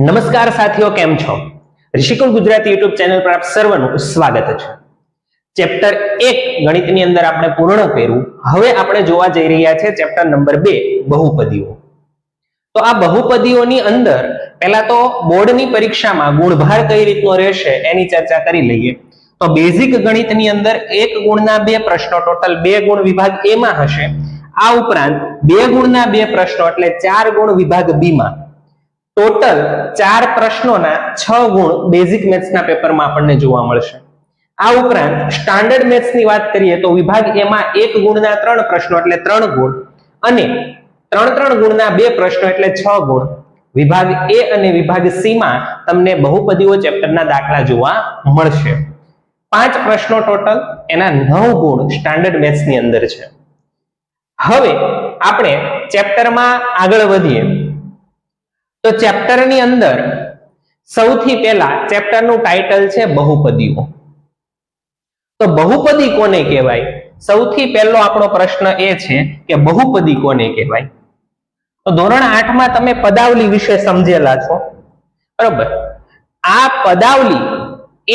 નમસ્કાર સાથીઓ, કેમ છો? ઋષિકુલ ગુજરાતી યુટ્યુબ ચેનલ પર આપ સર્વનું સ્વાગત છે. ચેપ્ટર 1 ગણિતની અંદર આપણે પૂર્ણ કર્યું. હવે આપણે જોવા જઈ રહ્યા છે ચેપ્ટર નંબર 2 બહુપદીઓ. તો આ બહુપદીઓની અંદર પહેલા તો બોર્ડની પરીક્ષામાં ગુણભાર કઈ રીતનો રહેશે એની ચર્ચા કરી લઈએ. તો બેઝિક ગણિતની અંદર 1 ગુણના 2 પ્રશ્નો, ટોટલ 2 ગુણ વિભાગ A માં હશે. આ ઉપરાંત 2 ગુણના 2 પ્રશ્નો એટલે 4 ગુણ વિભાગ B માં. ટોટલ 4 પ્રશ્નોના 6 ગુણ બેઝિક મેથ્સના પેપરમાં આપણને જોવા મળશે. આ ઉપરાંત સ્ટાન્ડર્ડ મેથ્સની વાત કરીએ તો વિભાગ A માં 1 ગુણના 3 પ્રશ્નો એટલે 3 ગુણ અને 3 ગુણના 2 પ્રશ્નો એટલે 6 ગુણ. વિભાગ A અને વિભાગ C માં તમને બહુપદીઓ ચેપ્ટરના દાખલા જોવા મળશે. 5 પ્રશ્નો ટોટલ, એના 9 ગુણ સ્ટાન્ડર્ડ મેથ્સની અંદર છે. હવે આપણે ચેપ્ટરમાં આગળ વધીએ તો ચેપ્ટરની અંદર સૌથી પહેલા ચેપ્ટરનું ટાઇટલ છે બહુપદીઓ. તો બહુપદી કોને કહેવાય? સૌથી પહેલો આપણો પ્રશ્ન એ છે કે બહુપદી કોને કહેવાય? તો ધોરણ 8 માં તમે પદાવલી વિશે સમજેલા છો, બરોબર? આ પદાવલી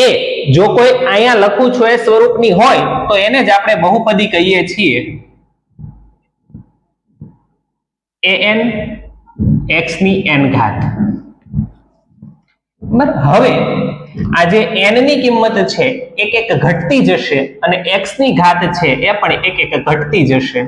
એ જો કોઈ અહીંયા લખું છું એ સ્વરૂપની હોય તો એને જ આપણે બહુપદી કહીએ છીએ. an x ની n ઘાત. હવે આ જે n ની કિંમત છે એક એક ઘટતી જશે અને x ની ઘાત છે એ પણ એક એક ઘટતી જશે.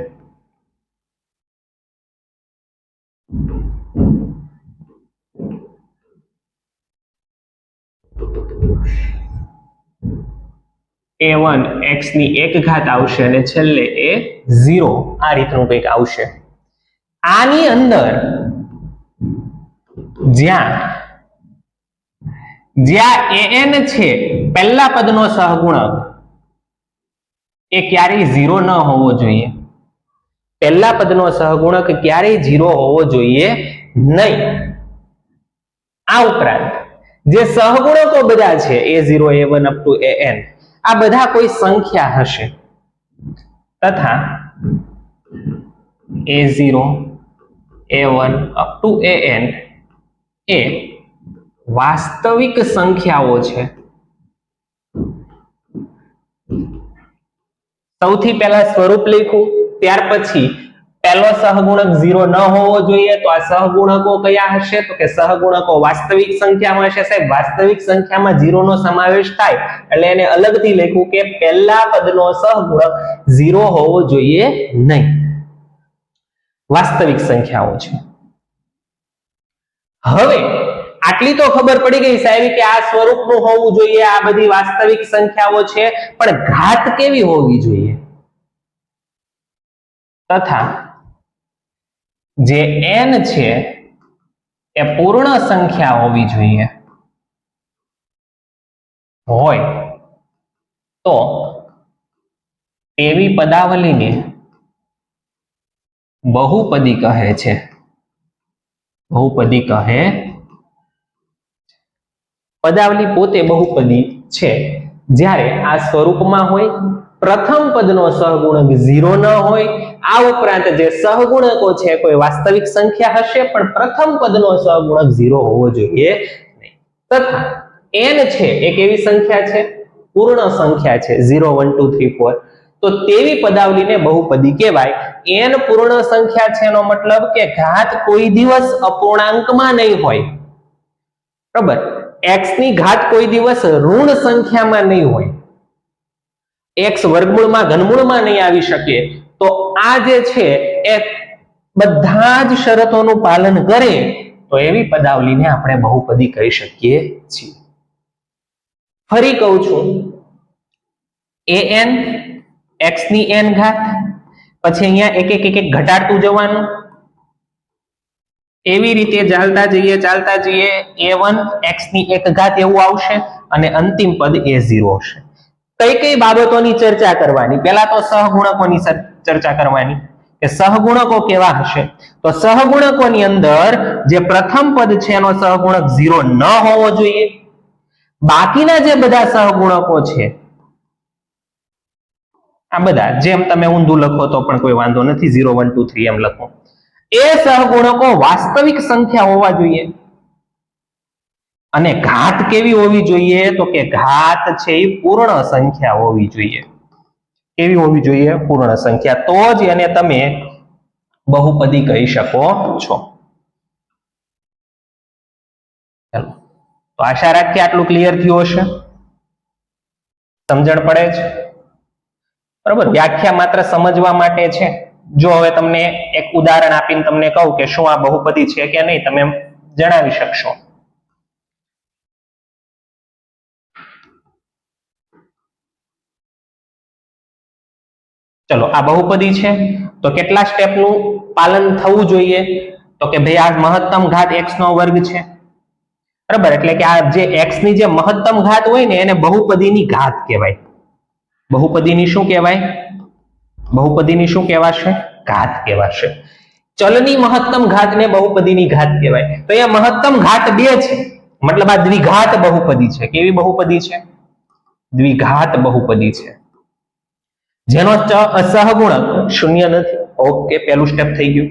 a1 x ની 1 ઘાત આવશે અને છેલ્લે એ 0 આ રીતનું કંઈક આવશે. આની અંદર જ્યાં an છે પહેલા પદનો સહગુણક એ ક્યારેય 0 ન હોવો જોઈએ. પહેલા પદનો સહગુણક ક્યારેય 0 હોવો જોઈએ નહીં. આ ઉપરાંત જે સહગુણકો બધા છે a0 a1 up to an, આ બધા કોઈ સંખ્યા હશે તથા a0 a1 up to an એ વાસ્તવિક સંખ્યાઓ છે. સૌથી પહેલા સ્વરૂપ લખ્યું, ત્યાર પછી પહેલો સહગુણક 0 ન હોવો જોઈએ. તો આ સહગુણકો કયા હશે? તો કે સહગુણકો વાસ્તવિક સંખ્યામાં હશે. સાહેબ, વાસ્તવિક સંખ્યામાં 0 નો સમાવેશ થાય એટલે એને અલગથી લખ્યું કે પહેલા પદનો સહગુણક 0 હોવો જોઈએ નહીં. વાસ્તવિક સંખ્યાઓ છે. હવે આટલી તો ખબર પડી ગઈ સાહેબ કે આ સ્વરૂપનું હોવું જોઈએ, આ બધી વાસ્તવિક સંખ્યાઓ છે, પણ ઘાત કેવી હોવી જોઈએ? તથા જે n છે એ પૂર્ણ સંખ્યા હોવી જોઈએ. હોય તો તેવી પદાવલીને બહુપદી કહે છે. બહુપદી કહે. પદાવલી પોતે બહુપદી છે જ્યારે આ સ્વરૂપમાં હોય, પ્રથમ પદનો સહગુણક 0 ન હોય, આ ઉપરાંત જે સહગુણકો છે કોઈ વાસ્તવિક સંખ્યા હશે પણ પ્રથમ પદનો સહગુણક 0 હોવો જોઈએ નહીં. તથા n છે એ કેવી સંખ્યા છે? પૂર્ણ સંખ્યા છે, 0 1 2 3 4. તો તેવી પદાવલીને બહુપદી કહેવાય. n પૂર્ણ સંખ્યા છે એનો મતલબ કે ઘાત કોઈ દિવસ અપૂર્ણાંકમાં નહીં હોય, બરાબર? x ની ઘાત કોઈ દિવસ ઋણ સંખ્યામાં નહીં હોય, x વર્ગમૂળમાં ઘનમૂળમાં નહીં આવી શકે. તો આ જે છે એ બધા જ શરતોનું પાલન કરે તો એવી પદાવલીને આપણે બહુપદી કહી શકીએ છીએ. ફરી કહું છું, an x ની n ઘાત, પછી અહીંયા એક એક ઘટાડતું જવાનું, એવી રીતે ચાલતા જઈએ a1 x ની 1 ઘાત એવું આવશે અને અંતિમ પદ a0 હશે. કઈ બાબતોની ચર્ચા કરવાની? પહેલા તો સહગુણકોની ચર્ચા કરવાની કે સહગુણકો કેવા હશે. તો સહગુણકોની અંદર જે પ્રથમ પદ છે એનો સહગુણક 0 ન હોવો જોઈએ. બાકીના જે બધા સહગુણકો છે આ બધા, જેમ તમે ઊંધું લખો તો પણ કોઈ વાંધો નથી, 0 1 2 3 એમ લખો, એ સહગુણકો વાસ્તવિક સંખ્યા હોવા જોઈએ. અને ઘાત કેવી હોવી જોઈએ? તો કે ઘાત છે એ પૂર્ણ સંખ્યા હોવી જોઈએ. કેવી હોવી જોઈએ? પૂર્ણ સંખ્યા. તો જ એને તમે બહુપદી કહી શકો છો. ચાલો, તો આશા રાખીએ આટલું ક્લિયર થયું હશે, સમજણ પડે છે. બરોબર, વ્યાખ્યા માત્ર સમજવા માટે છે. જો હવે તમને એક ઉદાહરણ આપીને તમને કહું કે શું આ બહુપદી છે કે નહીં, તમે જણાવી શકશો. ચલો, આ બહુપદી છે તો કેટલા સ્ટેપનું પાલન થવું જોઈએ? તો કે ભાઈ આ મહત્તમ ઘાત x નો વર્ગ છે, બરાબર. એટલે કે આ જે x ની જે મહત્તમ ઘાત હોય ને એને બહુપદીની ઘાત કહેવાય. બહુપદીની શું કહેવાય? બહુપદીની શું કહેવાશે? ઘાત કહેવાશે. ચલની મહત્તમ ઘાતને બહુપદીની ઘાત કહેવાય. તો અહીંયા મહત્તમ ઘાત 2 છે, મતલબ આ દ્વિઘાત બહુપદી છે. કેવી બહુપદી છે? દ્વિઘાત બહુપદી છે, જેનો સહગુણક શૂન્ય નથી. ઓકે, પહેલું સ્ટેપ થઈ ગયું.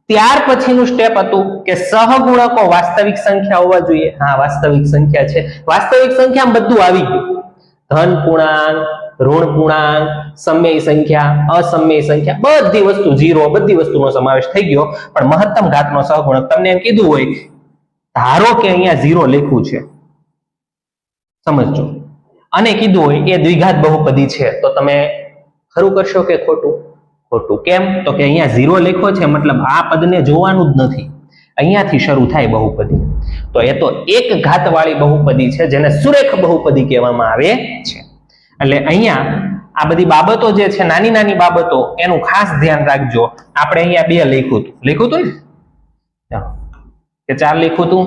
ત્યાર પછીનું સ્ટેપ હતું કે સહગુણકો વાસ્તવિક સંખ્યા હોવા જોઈએ. હા, વાસ્તવિક સંખ્યા છે. વાસ્તવિક સંખ્યામાં બધું આવી ગયું. ધન પૂર્ણાંક, ઋણ પૂર્ણાંક, સમય સંખ્યા, અસમય સંખ્યા, બધી વસ્તુ ઝીરો, બધી વસ્તુનો સમાવેશ થઈ ગયો. પણ મહત્તમ ઘાતનો સહગુણક તમને એમ કીધું હોય, ધારો કે અહીંયા ઝીરો લખ્યું છે, સમજજો, અને કીધું હોય એ દ્વિઘાત બહુપદી છે, તો તમે ખરું કરશો કે ખોટું? ખોટું. કેમ? તો કે અહીંયા ઝીરો લખ્યો છે, મતલબ આ પદને જોવાનું જ નથી. અહીંયાથી શરૂ થાય બહુપદી. તો એ તો એક ઘાત વાળી બહુપદી છે, જેને સુરેખ બહુપદી કહેવામાં આવે છે. એટલે અહીંયા આ બધી બાબતો જે છે, નાની નાની બાબતો, એનું ખાસ ધ્યાન રાખજો. આપણે અહીંયા 2 લખ્યું હતું ને, કે 4 લખ્યું હતું?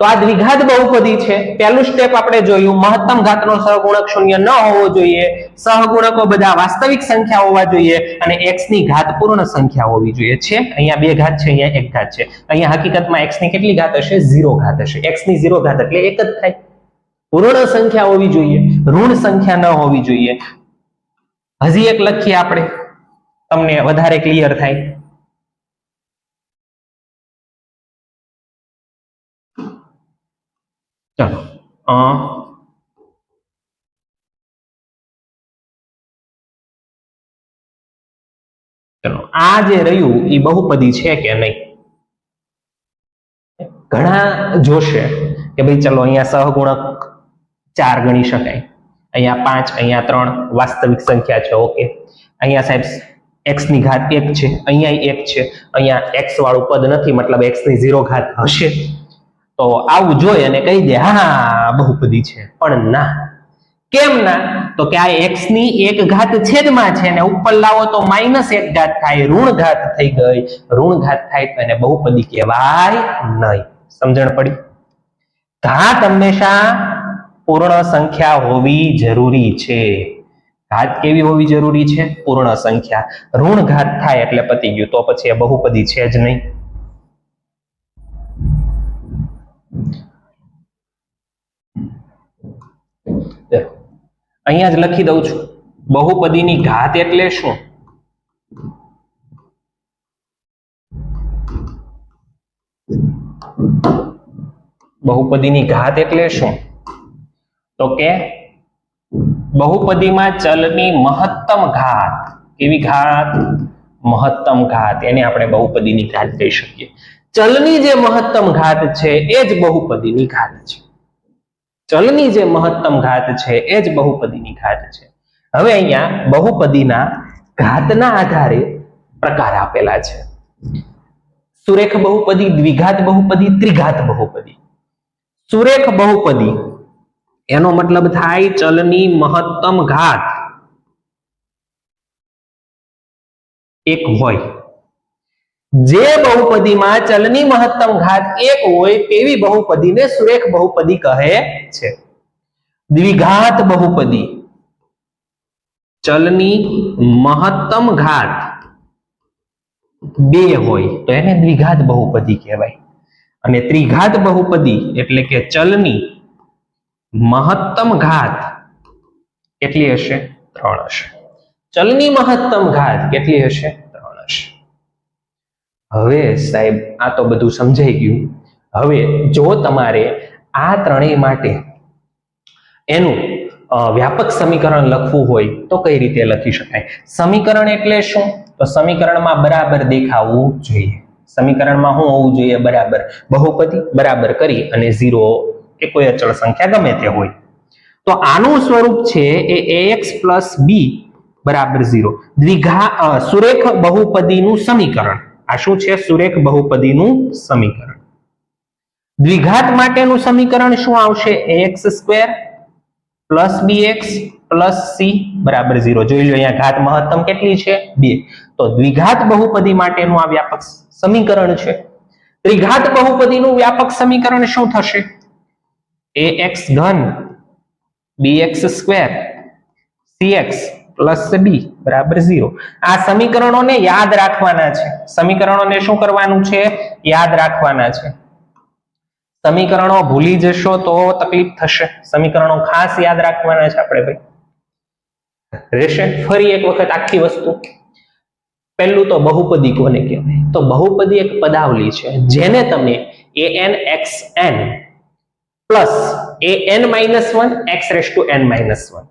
તો આ દ્વિઘાત બહુપદી છે. પહેલું સ્ટેપ આપણે જોયું, મહત્તમ ઘાતનો સહગુણક શૂન્ય ન હોવો જોઈએ, સહગુણકો બધા વાસ્તવિક સંખ્યા હોવા જોઈએ, અને x ની ઘાત પૂર્ણ સંખ્યા હોવી જોઈએ. છે અહીંયા 2 ઘાત છે, અહીંયા 1 ઘાત છે. અહીંયા હકીકતમાં x ની કેટલી ઘાત હશે? 0 ઘાત હશે. x ની 0 ઘાત એટલે 1 જ થાય. પૂર્ણ સંખ્યા હોવી જોઈએ, ઋણ સંખ્યા ન હોવી જોઈએ. હજી એક લખીએ આપણે, તમને વધારે ક્લિયર થાય. ચલો, ચલો, આ જે રહ્યું એ બહુપદી છે કે નહીં? ઘણા જોશે કે ભાઈ ચલો અહીંયા સહગુણક 4 ગણી શકાય, અહીંયા 5, અહીંયા 3 વાસ્તવિક સંખ્યા છે. ઓકે, અહીંયા સાહેબ x ની ઘાત 1 છે, અહીંયા 1 છે, અહીંયા x વાળું પદ નથી, મતલબ x ની 0 ઘાત હશે. તો આવું જોઈ અને કહી દે હા બહુપદી છે. પણ ના. કેમ ના? તો કે આ x ની 1 ઘાત છેદમાં છે, ને ઉપર લાવો તો -1 ઘાત થાય, ઋણ ઘાત થઈ ગઈ. ઋણ ઘાત થાય તો એને બહુપદી કહેવાય નહીં. સમજણ પડી? ઘાત હંમેશા પૂર્ણ સંખ્યા હોવી જરૂરી છે. ઘાત કેવી હોવી જરૂરી છે? પૂર્ણ સંખ્યા. ઋણ ઘાત થાય એટલે પતી ગયું, તો પછી એ બહુપદી છે જ નહીં. અહીંયા જ લખી દઉં છું, બહુપદીની ઘાત એટલે શું? બહુપદીની ઘાત એટલે શું? તો કે બહુપદીમાં ચલની મહત્તમ ઘાત. કેવી ઘાત? મહત્તમ ઘાત. એને આપણે બહુપદીની ઘાત કહી શકીએ. ચલની જે મહત્તમ ઘાત છે એ જ બહુપદીની ઘાત છે. ચલની જે મહત્તમ ઘાત છે એ જ બહુપદીની ઘાત છે. હવે અહીંયા બહુપદીના ઘાતના આધારે પ્રકાર આપેલા છે. સુરેખ બહુપદી, દ્વિઘાત બહુપદી, ત્રિઘાત બહુપદી. સુરેખ બહુપદી એનો મતલબ થાય ચલની મહત્તમ ઘાત 1 હોય. જે બહુપદીમાં ચલની મહત્તમ ઘાત 1 હોય તેવી બહુપદીને સુરેખ બહુપદી કહે છે. દ્વિઘાત બહુપદી ચલની મહત્તમ ઘાત 2 હોય તો એને દ્વિઘાત બહુપદી કહેવાય. અને ત્રિઘાત બહુપદી એટલે કે ચલની મહત્તમ ઘાત કેટલી હશે? 3 હશે. ચલની મહત્તમ ઘાત કેટલી હશે? 3 હશે. હવે સાહેબ આ તો બધું સમજાઈ ગયું. હવે જો તમારે આ ત્રણેય માટે એનું વ્યાપક સમીકરણ લખવું હોય તો કઈ રીતે લખી શકાય? સમીકરણ એટલે શું? તો સમીકરણમાં બરાબર દેખાવું જોઈએ. સમીકરણમાં શું હોવું જોઈએ? બરાબર. બહુપદી બરાબર કરી અને 0 કે કોઈ અચળ સંખ્યા ગમે તે હોય. તો આનું સ્વરૂપ છે એ ax + b બરાબર 0. સુરેખ બહુપદીનું સમીકરણ. આ શું છે? સુરેખ બહુપદીનું સમીકરણ. દ્વિઘાત માટેનું સમીકરણ શું આવશે? ax² + bx + c બરાબર 0. જોઈ લો અહીંયા ઘાત મહત્તમ કેટલી છે? 2. તો દ્વિઘાત બહુપદી માટેનું આ વ્યાપક સમીકરણ છે. ત્રિઘાત બહુપદીનું વ્યાપક સમીકરણ શું થશે? ax³ bx² cx + b બરાબર 0. આ સમીકરણોને યાદ રાખવાના છે. સમીકરણોને શું કરવાનું છે? યાદ રાખવાના છે. સમીકરણો ભૂલી જશો તો તકલીફ થશે. સમીકરણો ખાસ યાદ રાખવાના છે આપણે ભાઈ. રહેશે. ફરી એક વખત આખી વસ્તુ. પહેલું તો બહુપદી કોને કહેવાય? તો બહુપદી એક પદાવલી છે જેને તમે anxn પ્લસ an-1 xn-1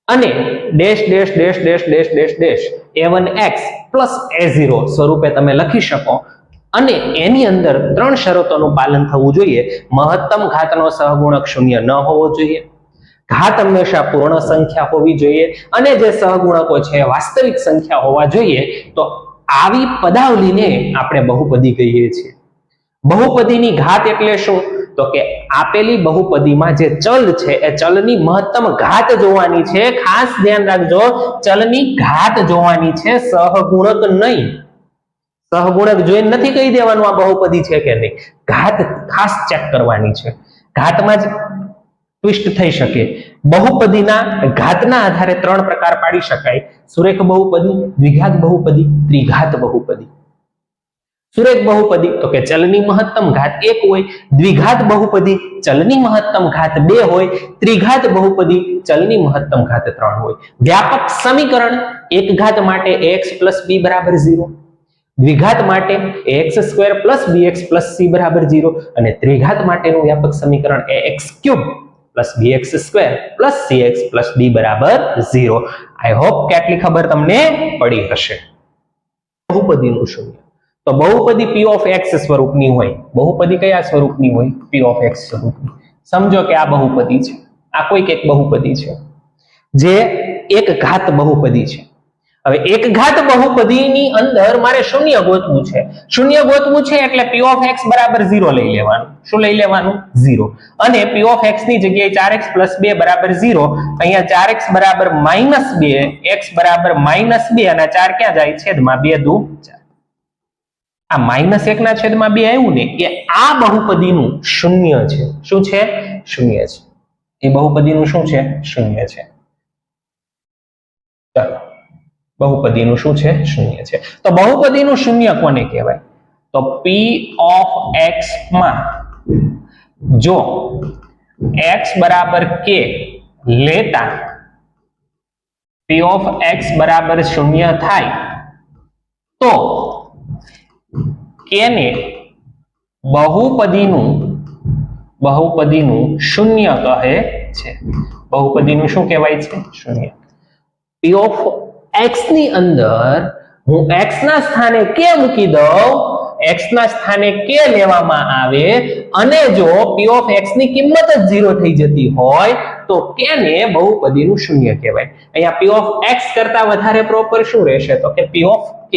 અને dash dash dash dash dash dash dash a1x plus a0 સ્વરૂપે તમે લખી શકો. અને એની અંદર ત્રણ શરતોનું પાલન થવું જોઈએ. મહત્તમ ઘાતનો સહગુણક 0 ન હોવો જોઈએ, ઘાત હંમેશા પૂર્ણ સંખ્યા હોવી જોઈએ, અને જે સહગુણકો છે વાસ્તવિક સંખ્યા હોવા જોઈએ. તો આવી પદાવલીને આપણે બહુપદી કહીએ છીએ. બહુપદીની ઘાત એટલે શું? તો કે આપેલી બહુપદીમાં જે ચલ છે એ ચલની મહત્તમ ઘાત જોવાની છે. ખાસ ધ્યાન રાખજો, ચલની ઘાત જોવાની છે, સહગુણક નહીં. સહગુણક જોઈને નથી કહી દેવાનું આ બહુપદી છે કે નહીં. ઘાત ખાસ ચેક કરવાની છે. ઘાતમાં જ ટ્વિસ્ટ થઈ શકે. બહુપદીના ઘાતના આધારે ત્રણ પ્રકાર પાડી શકાય: સુરેખ બહુપદી, દ્વિઘાત બહુપદી, ત્રિઘાત બહુપદી. સુરેખ બહુપદી તો કે ચલની મહત્તમ ઘાત 1 હોય, દ્વિઘાત બહુપદી ચલની મહત્તમ ઘાત 2 હોય, ત્રિઘાત બહુપદી ચલની મહત્તમ ઘાત 3 હોય. વ્યાપક સમીકરણ એક ઘાત માટે ax + b બરાબર 0, દ્વિઘાત માટે ax² + bx + c બરાબર 0, અને ત્રિઘાત માટેનું વ્યાપક સમીકરણ ax³ + bx² + cx + d બરાબર 0. આઈ હોપ કે આટલી ખબર તમને પડી હશે. બહુપદીનું શૂન્ય. તો બહુપદી p of x સ્વરૂપની હોય. બહુપદી કયા સ્વરૂપની હોય? p of x સ્વરૂપની. સમજો કે આ બહુપદી છે, આ કોઈક એક બહુપદી છે જે એક ઘાત બહુપદી છે. હવે એક ઘાત બહુપદીની અંદર મારે શૂન્ય ગોતવું છે. શૂન્ય ગોતવું છે એટલે p of x બરાબર 0 લઈ લેવાનું. શું લઈ લેવાનું? 0. અને p of x ની જગ્યાએ 4x + 2 બરાબર 0. અહીંયા 4x બરાબર -2, x બરાબર -2 અને 4 ક્યાં જાય? છેદમાં 2 દુ 4. આ -1 ના છેદમાં 2 આવ્યું ને, એ આ બહુપદીનું શૂન્ય છે. શું છે? શૂન્ય છે. એ બહુપદીનું શું છે? શૂન્ય છે. ચાલો, બહુપદીનું શું છે? શૂન્ય છે. તો બહુપદીનું શૂન્ય કોને કહેવાય? તો p of x માં જો x બરાબર k લેતા p of x બરાબર 0 થાય તો k ને બહુપદીનું શૂન્ય કહે છે. બહુપદીનું શું કહેવાય છે? શૂન્ય. p of x ની અંદર હું x ના સ્થાને k મૂકી દઉં, x ના સ્થાને k લેવામાં આવે અને જો p of x ની કિંમત જ 0 થઈ જતી હોય તો k ને બહુપદીનું શૂન્ય કહેવાય. અહીંયા p of x કરતા વધારે પ્રોપર શું રહેશે? તો કે p of k.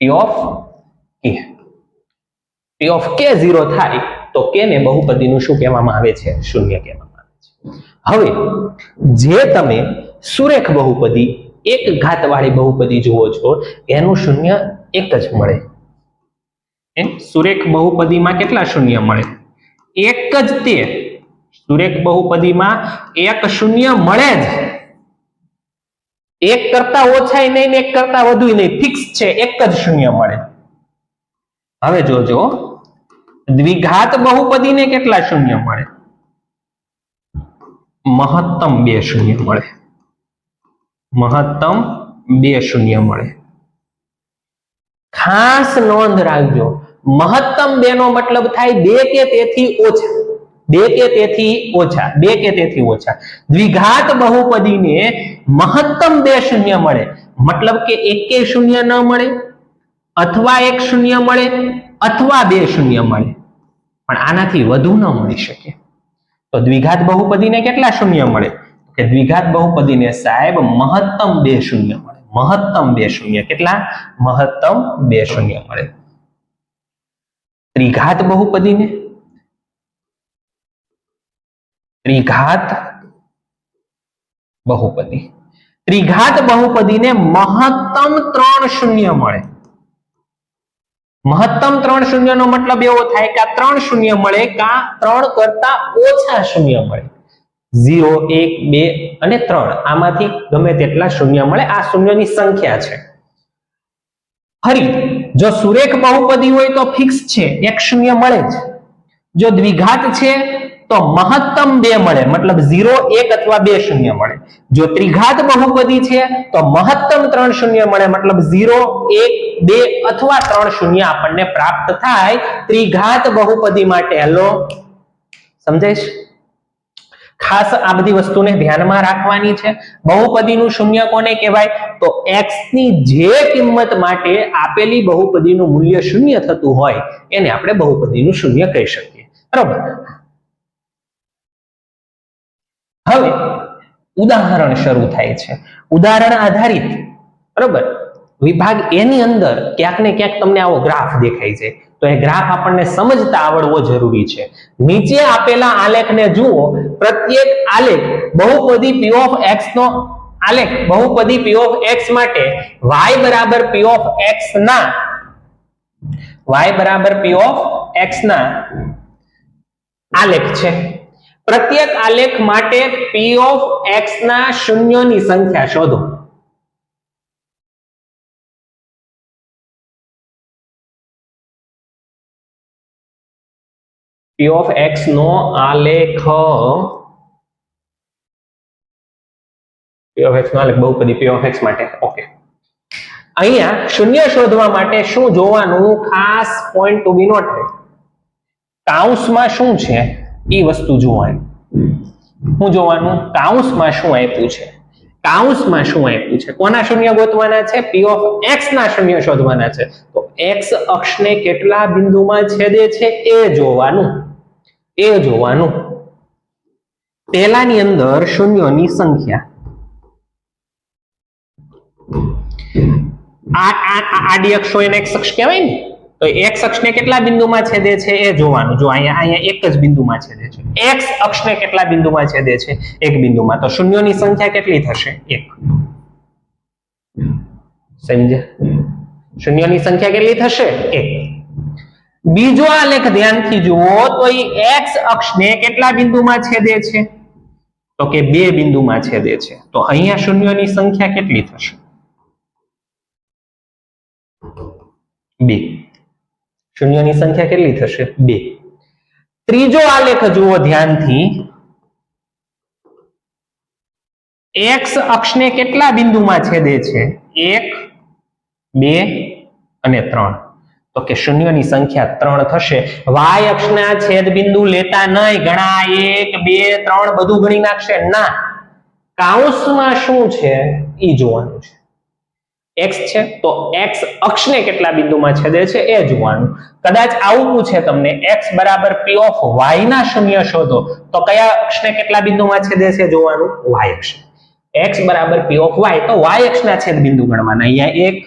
p of k 0 થાય તો k ને બહુપદીનું શું કહેવામાં આવે છે? શૂન્ય કહેવામાં આવે છે. હવે જે તમે સુરેખ બહુપદી, એક ઘાત વાળી બહુપદી જુઓ છો, એનું શૂન્ય એક જ મળે. સુરેખ બહુપદીમાં કેટલા શૂન્ય મળે? એક જ. તે સુરેખ બહુપદીમાં એક શૂન્ય મળે જ. એક કરતા ઓછા નહીં ને એક કરતા વધુ નહીં, ફિક્સ છે, એક જ શૂન્ય મળે. હવે જોજો, દ્વિઘાત બહુપદીને કેટલા શૂન્ય મળે? મહત્તમ 2 શૂન્ય મળે. મહત્તમ 2 શૂન્ય મળે. ખાસ નોંધ રાખજો, મહત્તમ 2 નો મતલબ થાય 2 કે તેથી ઓછા, 2 કે તેથી ઓછા, 2 કે તેથી ઓછા. દ્વિઘાત બહુપદીને મહત્તમ 2 શૂન્ય મળે, મતલબ કે એકે શૂન્ય ન મળે, અથવા 1 શૂન્ય મળે, અથવા 2 શૂન્ય મળે, પણ આનાથી વધુ ન મળી શકે. તો દ્વિઘાત બહુપદીને કેટલા શૂન્ય મળે? કે દ્વિઘાત બહુપદીને સાહેબ મહત્તમ 2 શૂન્ય મળે, મહત્તમ 2 શૂન્ય. કેટલા? મહત્તમ 2 શૂન્ય મળે. ત્રિઘાત બહુપદીને, ત્રિઘાત બહુપદી, ત્રિઘાત બહુપદીને મહત્તમ 3 શૂન્ય મળે. મહત્તમ 3 શૂન્ય નો મતલબ એવો થાય કે આ 3 શૂન્ય મળે કા 3 કરતા ઓછા શૂન્ય મળે. 0, 1, 2 અને 3 આમાંથી ગમે તેટલા શૂન્ય મળે. આ શૂન્યની સંખ્યા છે. ફરી જો સુરેખ બહુપદી હોય તો ફિક્સ છે, 1 શૂન્ય મળે જ. જો દ્વિઘાત છે તો મહત્તમ 2 મળે, મતલબ 0, 1 અથવા 2 શૂન્ય મળે. જો ત્રિઘાત બહુપદી છે તો મહત્તમ 3 શૂન્ય મળે, મતલબ 0, 1, 2 અથવા 3 શૂન્ય આપણને પ્રાપ્ત થાય ત્રિઘાત બહુપદી માટે. હેલો, સમજાય છે? ખાસ આ બધી વસ્તુને ધ્યાનમાં રાખવાની છે. બહુપદીનું શૂન્ય કોને કહેવાય? તો x ની જે કિંમત માટે આપેલી બહુપદીનું મૂલ્ય શૂન્ય થતું હોય એને આપણે બહુપદીનું શૂન્ય કહી શકીએ. બરોબર. હવે ઉદાહરણ શરૂ થાય છે, ઉદાહરણ આધારિત. બરોબર. વિભાગ એ ની અંદર ક્યાંક ને ક્યાંક તમને આવો ગ્રાફ દેખાય છે, તો એ ગ્રાફ આપણને સમજતા આવડવો જરૂરી છે. નીચે આપેલા આલેખને જુઓ. પ્રત્યેક આલેખ બહુપદી p of x નો આલેખ બહુપદી p of x માટે y બરાબર p of x ના આલેખ છે. પ્રત્યેક આલેખ માટે p of x ના શૂન્યોની સંખ્યા શોધો. p of x નો આલેખ, p of x નો આલેખ બહુપદી p of x માટે. ઓકે, અહીંયા શૂન્ય શોધવા માટે શું જોવાનું? ખાસ પોઈન્ટ ટુ બી નોટેડ. કૌંસમાં શું છે એ વસ્તુ જોવાની. શું જોવાનું? કૌંસમાં શું આપ્યું છે, કૌંસમાં શું આપ્યું છે. કોના શૂન્ય ગોતવાના છે? p of x ના શૂન્ય શોધવાના છે. તો x અક્ષને કેટલા બિંદુમાં છેદે છે એ જોવાનું, એ જોવાનું. પહેલાની અંદર શૂન્યોની સંખ્યા, આડી અક્ષ હોય એને x અક્ષ કહેવાય ને, તો x અક્ષને કેટલા બિંદુમાં છેદે છે એ જોવાનું. જો અહીંયા એક જ બિંદુમાં છેદે છે. x અક્ષને કેટલા બિંદુમાં છેદે છે? એક બિંદુમાં. તો શૂન્યોની સંખ્યા કેટલી થશે? 1. સમજ્યા? શૂન્યોની સંખ્યા કેટલી થશે? 1. બીજો આલેખ ધ્યાનથી જુઓ તો એ x અક્ષને કેટલા બિંદુમાં છેદે છે? તો કે 2 બિંદુમાં છેદે છે. તો અહીંયા શૂન્યોની સંખ્યા કેટલી થશે? 2. શૂન્યોની સંખ્યા કેટલી થશે? 2. ત્રીજો આલેખ જુઓ ધ્યાનથી. x અક્ષને કેટલા બિંદુમાં છેદે છે? 1, 2 અને 3. તો કે શૂન્યોની સંખ્યા 3 થશે. y અક્ષના છેદ બિંદુ લેતા નહીં. ઘણા 1, 2, 3 બધું ગણી નાખશે. ના, કૌંસમાં શું છે એ જોવાનું છે. x છે તો x અક્ષને કેટલા બિંદુમાં છેદે છે એ જોવાનું. કદાચ આવું પૂછે તમને, x બરાબર p of y ના શૂન્ય શોધો, તો કયા અક્ષને કેટલા બિંદુમાં છેદે છે જોવાનું? y અક્ષ. x બરાબર p of y, તો y અક્ષના છેદ બિંદુ ગણવાના. અહીંયા 1,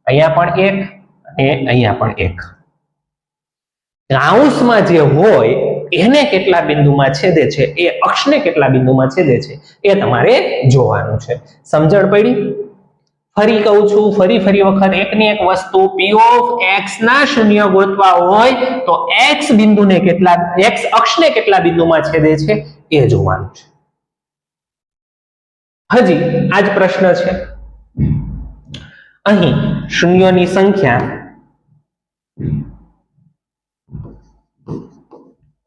અહીંયા પણ 1 અને અહીંયા પણ 1. કૌંસમાં જે હોય એને કેટલા બિંદુમાં છેદે છે, એ અક્ષને કેટલા બિંદુમાં છેદે છે એ તમારે જોવાનું છે. સમજણ પડી? ફરી કહું છું, ફરી વખત એકની એક વસ્તુ, p of x ના શૂન્ય ગોતવા હોય તો x બિંદુને કેટલા, x અક્ષને કેટલા બિંદુમાં છેદે છે એ જોવાનું છે. હજી આજ પ્રશ્ન છે. અહીં શૂન્યોની સંખ્યા,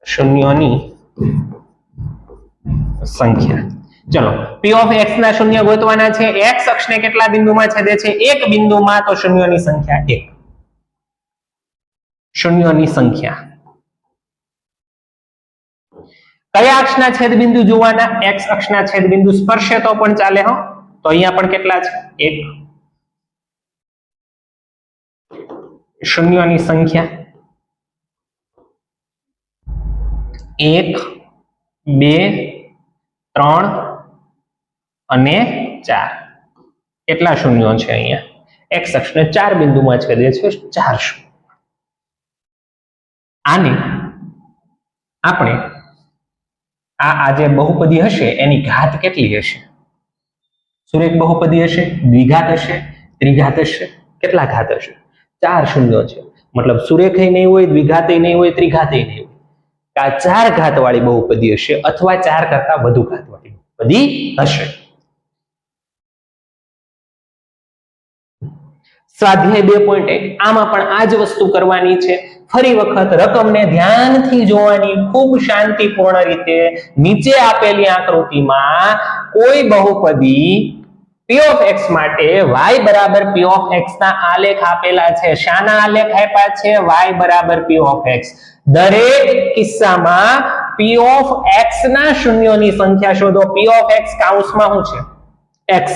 શૂન્યોની સંખ્યા. ચલો, p of x ના શૂન્ય ગોતવાના છે. x અક્ષને કેટલા બિંદુમાં છેદે છે? એક બિંદુમાં. તો શૂન્યોની સંખ્યા 1. શૂન્યોની સંખ્યા. કયા અક્ષના છેદબિંદુ જોવાના? એક્સ અક્ષના છેદબિંદુ સ્પર્શે તો પણ ચાલે. હો, તો અહીંયા પણ કેટલા છે? 1. શૂન્યોની સંખ્યા 1, 2, 3 અને 4. કેટલા શૂન્યો છે અહીંયા? એક્સ અક્ષને 4 બિંદુમાં છેદે છે 4 શૂન્ય. આને આપણે આ જે બહુપદી હશે એની ઘાત કેટલી હશે? સુરેખ બહુપદી હશે, દ્વિઘાત હશે, ત્રિઘાત હશે. કેટલા ઘાત હશે? 4 શૂન્યો છે. મતલબ સુરેખય નહીં હોય, દ્વિઘાતય નહીં હોય, ત્રિઘાતય નહીં હોય. આ 4 ઘાત વાળી બહુપદી હશે અથવા 4 કરતા વધુ ઘાત વાળી બહુપદી હશે. સ્વાધ્યાય 2.1 આમાં પણ આ જ વસ્તુ કરવાની છે. ફરી વખત રકમને ધ્યાનથી જોવાની, ખૂબ શાંતિપૂર્ણ રીતે. નીચે આપેલી આકૃતિમાં કોઈ બહુપદી p of x માટે y બરાબર p of x ના આલેખ આપેલા છે. શાના આલેખ આપ્યા છે? y બરાબર p of x. દરેક કિસ્સામાં p of x ના શૂન્યોની સંખ્યા શોધો. p of x કૌંસમાં શું છે? x.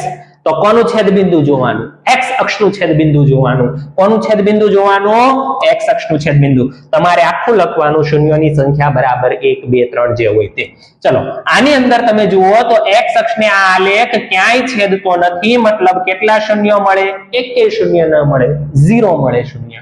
તો કોનું છેદબિંદુ જોવાનું? x અક્ષનું છેદબિંદુ જોવાનું. કોનું છેદબિંદુ જોવાનું? x અક્ષનું છેદબિંદુ. તમારે આખું લખવાનું શૂન્યોની સંખ્યા બરાબર 1, 2, 3 જે હોય તે. ચલો આની અંદર તમે જુઓ તો x અક્ષને આ આલેખ ક્યાંય છેદતો નથી. મતલબ કેટલા શૂન્યો મળે? એકેય શૂન્ય ન મળે, 0 મળે શૂન્ય.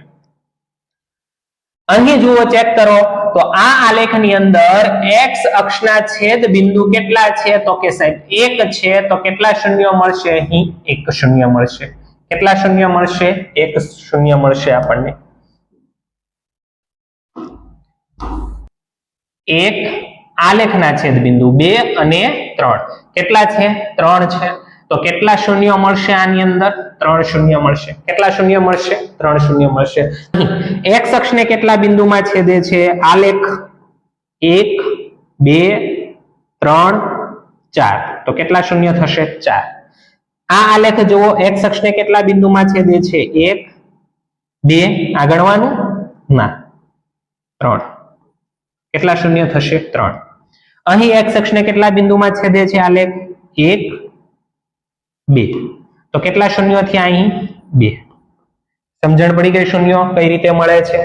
અહીં જુઓ, ચેક કરો તો આ આલેખની અંદર x અક્ષના છેદ બિંદુ કેટલા છે? તો કે સાહેબ 1 છે. તો કેટલા શૂન્યો મળશે? અહીં 1 શૂન્ય મળશે. કેટલા શૂન્ય મળશે? 1 શૂન્ય મળશે આપણને. 1 આલેખના છેદ બિંદુ, 2 અને 3. કેટલા છે? 3 છે. તો કેટલા શૂન્ય મળશે આની અંદર? 3 શૂન્ય મળશે. કેટલા શૂન્ય મળશે? 3 શૂન્ય મળશે. x અક્ષને કેટલા બિંદુમાં છેદે છે? આલેખ 1, 2, 3, 4. તો કેટલા શૂન્ય થશે? 4. આ આલેખ જુઓ, x અક્ષને કેટલા બિંદુમાં છેદે છે? 1, 2. આ ગણવાનું ના, 3. કેટલા શૂન્ય થશે? 3. અહીં x અક્ષને કેટલા બિંદુમાં છેદે છે આલેખ? 1, 2. તો કેટલા શૂન્યો થયા અહીં? 2. સમજણ પડી ગઈ શૂન્યો કઈ રીતે મળે છે?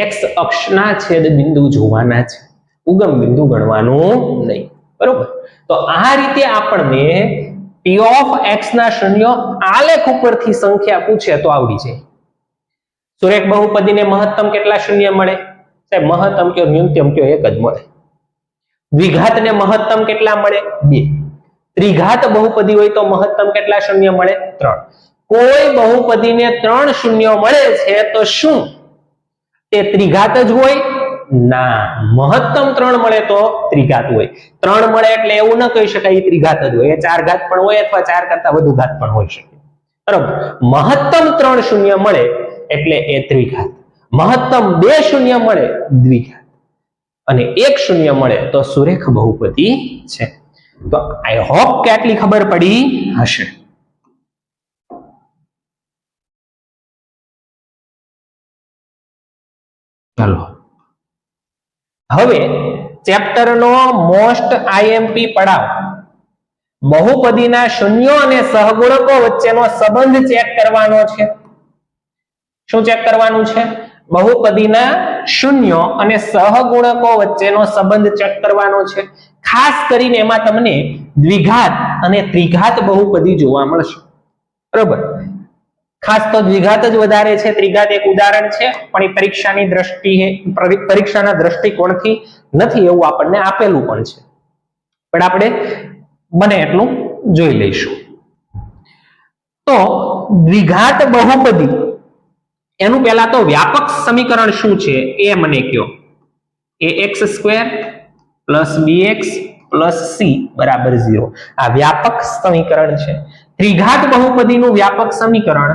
x અક્ષના છેદ બિંદુ જોવાના છે, ઉગમ બિંદુ ગણવાનું નહીં. બરોબર? તો આ રીતે આપણને p of x ના શૂન્યો આલેખ ઉપરથી સંખ્યા પૂછે તો આવડી જાય. સુરેખ બહુપદીને મહત્તમ કેટલા શૂન્ય મળે? સાહેબ મહત્તમ કયો ન્યૂનતમ કયો એક જ મળે. દ્વિઘાતને મહત્તમ કેટલા મળે? 2. ત્રિઘાત બહુપદી હોય તો મહત્તમ કેટલા શૂન્ય મળે? 3. કોઈ બહુપદીને 3 શૂન્ય મળે છે તો શું તે ત્રિઘાત જ હોય? ના, મહત્તમ 3 મળે તો ત્રિઘાત હોય. 3 મળે એટલે એવું ન કહી શકાય એ ત્રિઘાત જ હોય. એ 4 ઘાત પણ હોય અથવા 4 કરતા વધુ ઘાત પણ હોઈ શકે. બરોબર? મહત્તમ 3 શૂન્ય મળે એટલે એ ત્રિઘાત. મહત્તમ 2 શૂન્ય મળે દ્વિઘાત અને 1 શૂન્ય મળે તો સુરેખ બહુપદી છે. તો આઈ હોપ કે આટલી ખબર પડી હશે. ચાલો હવે ચેપ્ટરનો મોસ્ટ આઈએમપી પડાવ, બહુપદીના શૂન્યો અને સહગુણકો વચ્ચેનો સંબંધ ચેક કરવાનો છે. શું ચેક કરવાનું છે? બહુપદીના શૂન્યો અને સહગુણકો વચ્ચેનો સંબંધ ચેક કરવાનો છે. ખાસ કરીને એમાં તમને દ્વિઘાત અને ત્રિઘાત બહુપદી જોવા મળશે. બરોબર? ખાસ તો દ્વિઘાત જ વધારે છે. ત્રિઘાત એક ઉદાહરણ છે પણ એ પરીક્ષાની દ્રષ્ટિએ, પરીક્ષાના દ્રષ્ટિકોણથી નથી એવું આપણને આપેલું પણ છે, પણ આપણે બને એટલું જોઈ લઈશું. તો દ્વિઘાત બહુપદી એનું પહેલા તો વ્યાપક સમીકરણ શું છે એ મને કહો. ax² + bx + c = 0. આ વ્યાપક સમીકરણ છે. ત્રિઘાત બહુપદીનું વ્યાપક સમીકરણ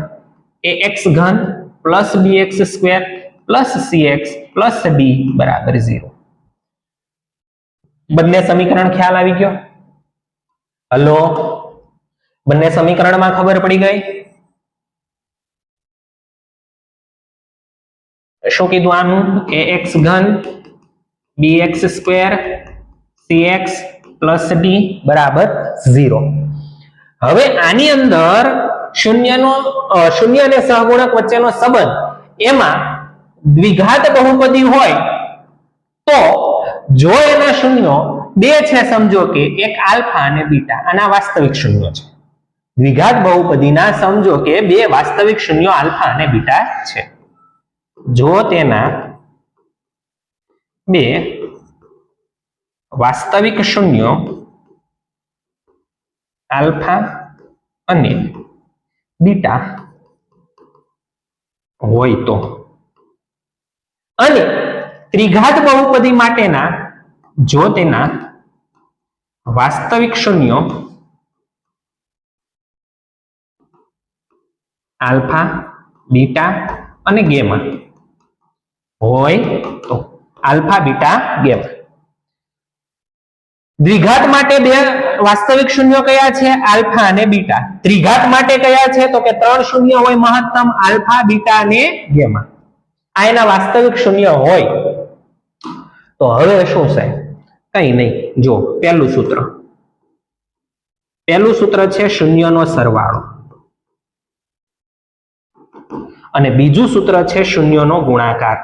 ax³ + bx² + cx + d = 0. બંને સમીકરણ ખ્યાલ આવી ગયો? હલો, બંને સમીકરણમાં ખબર પડી ગઈ? શું કીધું આનું ax ઘન bx square cx plus d બરાબર 0. હવે આની અંદર શૂન્ય અને સહગુણક વચ્ચેનો સંબંધ એમાં દ્વિઘાત બહુપદી હોય તો જો એના શૂન્યો બે છે, સમજો કે એક આલ્ફા અને બીટા, આના વાસ્તવિક શૂન્યો છે. દ્વિઘાત બહુપદીના સમજો કે બે વાસ્તવિક શૂન્યો આલ્ફા અને બીટા છે. જો તેના બે વાસ્તવિક શૂન્યો આલ્ફા અને બીટા હોય તો, અને ત્રિઘાત બહુપદી માટેના જો તેના વાસ્તવિક શૂન્યો આલ્ફા, બીટા અને ગેમા હોય તો, આલ્ફા, બીટા, ગેમા. દ્વિઘાત માટે બે વાસ્તવિક શૂન્યો કયા છે? આલ્ફા અને બીટા. ત્રિઘાત માટે કયા છે? તો કે ત્રણ શૂન્ય હોય મહત્તમ, આલ્ફા, બીટા અને ગેમા. આ એના વાસ્તવિક શૂન્ય હોય તો હવે શું છે? કઈ નહીં. જો પહેલું સૂત્ર છે શૂન્યનો સરવાળો, અને બીજું સૂત્ર છે શૂન્યનો ગુણાકાર.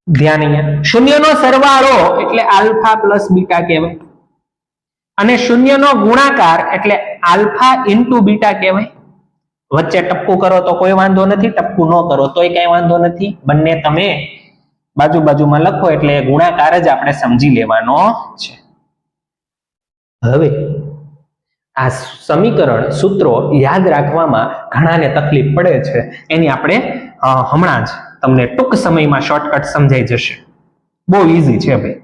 ધ્યાન અહીંયા શૂન્યનો સરવાળો એટલે આલ્ફા પ્લસ બીટા કહેવાય, અને શૂન્યનો ગુણાકાર એટલે આલ્ફા ઇન્ટુ બીટા કહેવાય. વચ્ચે ટપકું કરો તો કોઈ વાંધો નથી, ટપકું ન કરો તોય કઈ વાંધો નથી. બંને તમે બાજુમાં લખો એટલે ગુણાકાર જ આપણે સમજી લેવાનો છે. હવે આ સમીકરણ સૂત્રો યાદ રાખવામાં ઘણાને તકલીફ પડે છે, એની આપણે હમણાં જ તમને ટૂંક સમયમાં શોર્ટકટ સમજાઈ જશે. બહુ ઈઝી છે ભાઈ.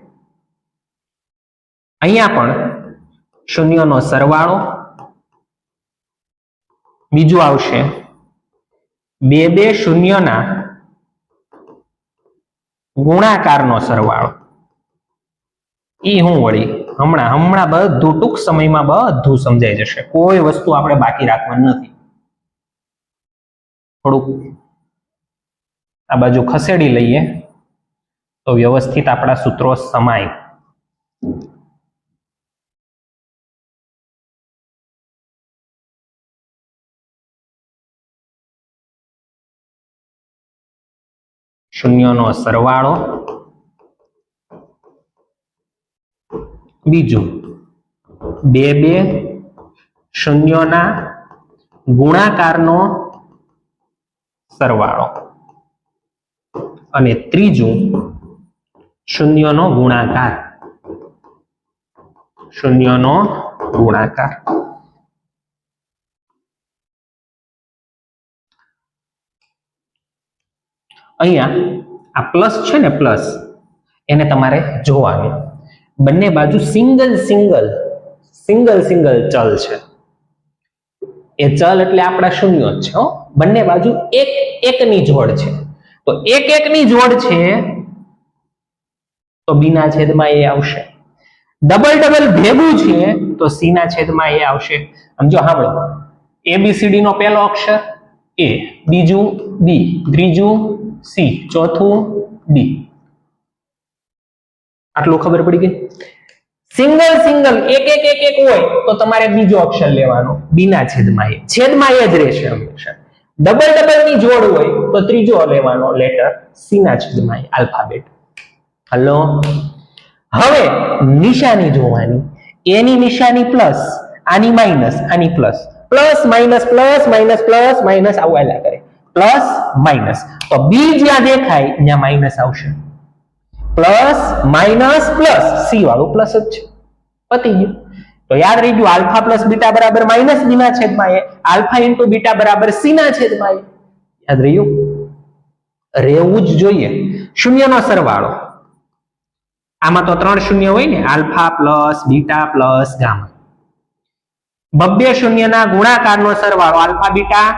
અહીંયા પણ શૂન્યનો સરવાળો, બીજું આવશે બે શૂન્યના ગુણાકારનો સરવાળો. ઈ હું વળી હમણાં બધું ટૂંક સમયમાં બધું સમજાઈ જશે. કોઈ વસ્તુ આપણે બાકી રાખવાની નથી. થોડુંક આ બાજુ ખસેડી લઈએ તો વ્યવસ્થિત આપણા સૂત્રો સમાય. શૂન્યનો સરવાળો, બીજું બે શૂન્યોના ગુણાકારનો સરવાળો, અને ત્રીજું શૂન્યનો ગુણાકાર. અહીંયા આ પ્લસ છે ને, પ્લસ એને તમારે જોવાનું. બંને બાજુ સિંગલ ચલ છે. એ ચલ એટલે આપણા શૂન્યો જ છે. બંને બાજુ એકની જોડ છે. તો એકની જોડ છે તો બી ના છેદમાં એ આવશે. ડબલ ભેગું છે તો સી ના છેદમાં એ આવશે. સમજો, સાંભળો. ABCD નો પહેલો અક્ષર એ, બીજું બી, ત્રીજું સી, ચોથું ડી. આટલું ખબર પડી ગઈ. સિંગલ એક હોય તો તમારે બીજો અક્ષર લેવાનો, બી ના છેદમાં એ જ રહેશે હંમેશા. ડબલ ની જોડ હોય તો ત્રીજો લેવાનો લેટર, સી ના છેદમાં એ આલ્ફાબેટ. હલો, હવે નિશાની જોવાની. એની નિશાની પ્લસ, આની માઇનસ, આની પ્લસ. પ્લસ માઇનસ આવું આલ્યા કરે. પ્લસ માઇનસ તો બી જ્યાં દેખાય ત્યાં માઇનસ આવશે. પ્લસ માઇનસ પ્લસ, સી વાળું પ્લસ જ છે. પતી ગયું. તો યાદ રહી ગયું, આલ્ફા પ્લસ બીટા બરાબર માઇનસ બી ના છેદમાં એ, આલ્ફા ઇન્ટુ બીટા બરાબર સી ના છેદમાં એ. યાદ રહ્યું? રહેવું જ જોઈએ. શૂન્યનો સરવાળો, આમાં તો ત્રણ શૂન્ય હોય ને, alpha plus beta plus gamma. બબ્બે શૂન્યના ગુણાકારનો સરવાળો, alpha beta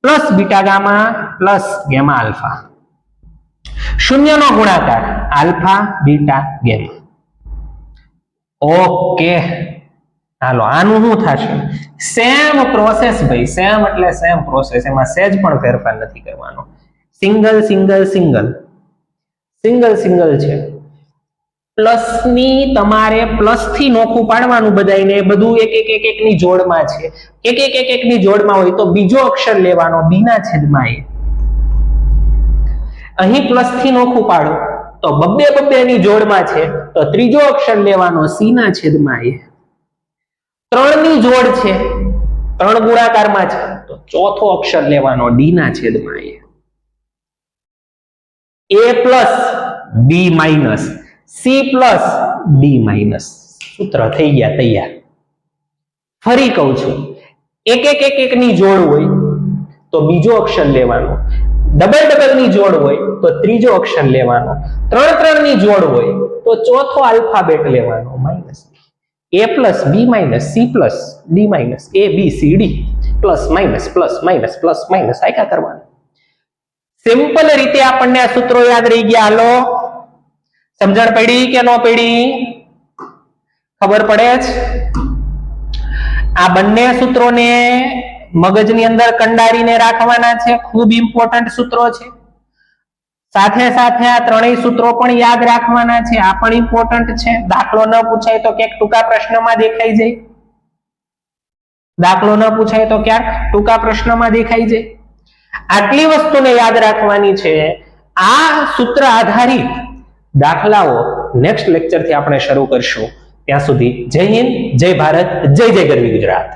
plus beta gamma plus gamma alpha. શૂન્યનો ગુણાકાર, આલ્ફા બીટા ગેમા. ઓકે, હાલો આનું શું થશે? સેમ પ્રોસેસ ભાઈ, સેમ એટલે સેમ પ્રોસેસ, એમાં સેજ પણ ફેરફાર નથી કરવાનો. Single single single single single છે. પ્લસ ની તમારે પ્લસ થી નોખું પાડવાનું બધાયને, બધું એક એક એક એક ની જોડમાં છે. એક એક એક એક ની જોડમાં હોય તો બીજો અક્ષર લેવાનો બી ના છેદમાં એ. અહીં પ્લસ થી નોખું પાડો તો બબ્બે બબ્બે ની જોડમાં છે તો ત્રીજો અક્ષર લેવાનો સી ના છેદમાં એ. 3 ની જોડ છે, 3 ગુણાકારમાં છે તો ચોથો અક્ષર લેવાનો ડી ના છેદમાં એ. A plus B minus C plus D minus. સૂત્ર થઈ ગયા તૈયાર. ફરી કહું છું, એક એક એક એક ની જોડ હોય તો બીજો અક્ષર લેવાનો, ડબલ ડબલ ની જોડ હોય તો ત્રીજો અક્ષર લેવાનો, 3 3 ની જોડ હોય તો ચોથો આલ્ફાબેટ લેવાનો minus. A plus B minus C plus D minus A B C D plus minus આયકા કરવાનું. સિમ્પલ રીતે આપણને આ સૂત્રો યાદ રહી ગયા. હાલો સમજણ પડી કે નો પડી? ખબર પડે જ? આ બંને સૂત્રોને મગજની અંદર કંડારીને રાખવાના છે, ખૂબ ઇમ્પોર્ટન્ટ સૂત્રો છે. સાથે સાથે આ ત્રણેય સૂત્રો પણ યાદ રાખવાના છે, આ પણ ઇમ્પોર્ટન્ટ છે. દાખલો ન પૂછાય તો ક્યાંક ટૂંકા પ્રશ્નમાં દેખાઈ જાય, દાખલો ન પૂછાય તો ક્યાંક ટૂંકા પ્રશ્નમાં દેખાઈ જાય. આટલી વસ્તુને યાદ રાખવાની છે. આ સૂત્ર આધારિત દાખલાઓ નેક્સ્ટ લેક્ચરથી આપણે શરૂ કરશું. ત્યાં સુધી જય હિન્દ, જય ભારત, જય જય ગરવી ગુજરાત.